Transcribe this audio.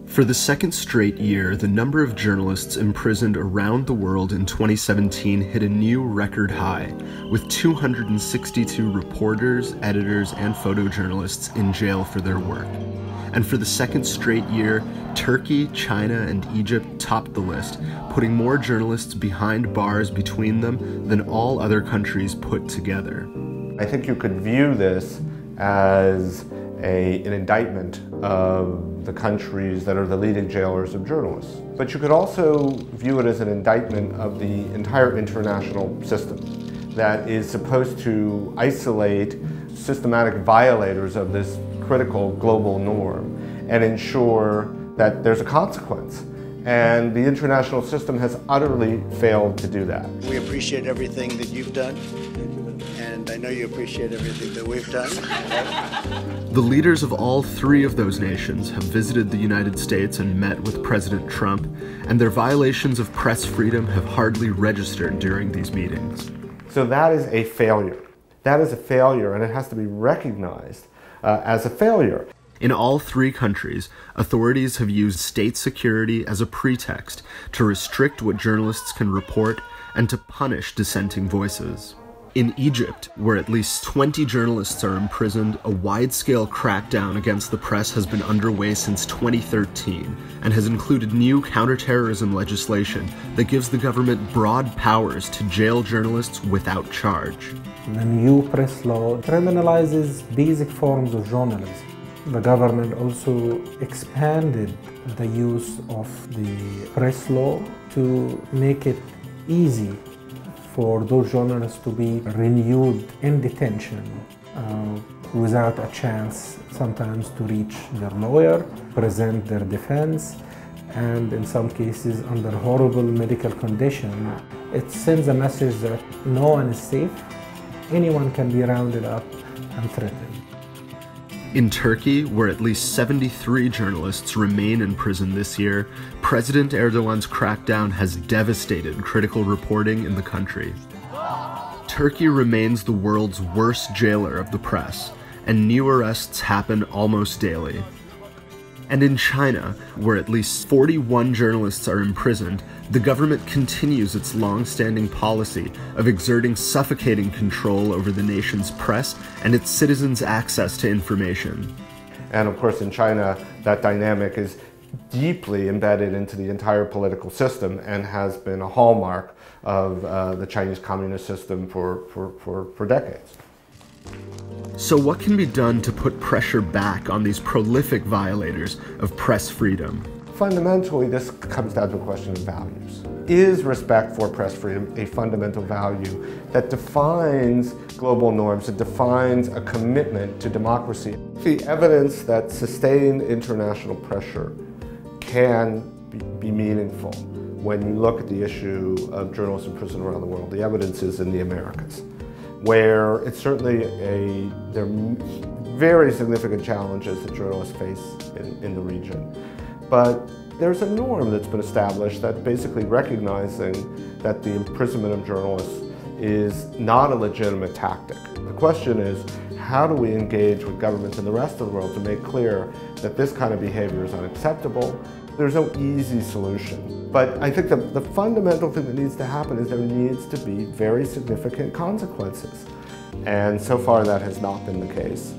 For the second straight year, the number of journalists imprisoned around the world in 2017 hit a new record high, with 262 reporters, editors, and photojournalists in jail for their work. And for the second straight year, Turkey, China, and Egypt topped the list, putting more journalists behind bars between them than all other countries put together. I think you could view this as an indictment of the countries that are the leading jailers of journalists. But you could also view it as an indictment of the entire international system that is supposed to isolate systematic violators of this critical global norm and ensure that there's a consequence. And the international system has utterly failed to do that. We appreciate everything that you've done, and I know you appreciate everything that we've done. The leaders of all three of those nations have visited the United States and met with President Trump, and their violations of press freedom have hardly registered during these meetings. So that is a failure. That is a failure, and it has to be recognized as a failure. In all three countries, authorities have used state security as a pretext to restrict what journalists can report and to punish dissenting voices. In Egypt, where at least 20 journalists are imprisoned, a wide-scale crackdown against the press has been underway since 2013 and has included new counterterrorism legislation that gives the government broad powers to jail journalists without charge. The new press law criminalizes basic forms of journalism. The government also expanded the use of the press law to make it easy for those journalists to be renewed in detention without a chance sometimes to reach their lawyer, present their defense, and in some cases under horrible medical condition. It sends a message that no one is safe, anyone can be rounded up and threatened. In Turkey, where at least 73 journalists remain in prison this year, President Erdogan's crackdown has devastated critical reporting in the country. Turkey remains the world's worst jailer of the press, and new arrests happen almost daily. And in China, where at least 41 journalists are imprisoned, the government continues its long-standing policy of exerting suffocating control over the nation's press and its citizens' access to information. And of course in China, that dynamic is deeply embedded into the entire political system and has been a hallmark of the Chinese communist system for decades. So what can be done to put pressure back on these prolific violators of press freedom? Fundamentally, this comes down to a question of values. Is respect for press freedom a fundamental value that defines global norms, that defines a commitment to democracy? The evidence that sustained international pressure can be meaningful when you look at the issue of journalists in prison around the world. The evidence is in the Americas, where it's certainly there are very significant challenges that journalists face in the region. But there's a norm that's been established that basically recognizing that the imprisonment of journalists is not a legitimate tactic. The question is, how do we engage with governments in the rest of the world to make clear that this kind of behavior is unacceptable? There's no easy solution. But I think the fundamental thing that needs to happen is there needs to be very significant consequences. And so far that has not been the case.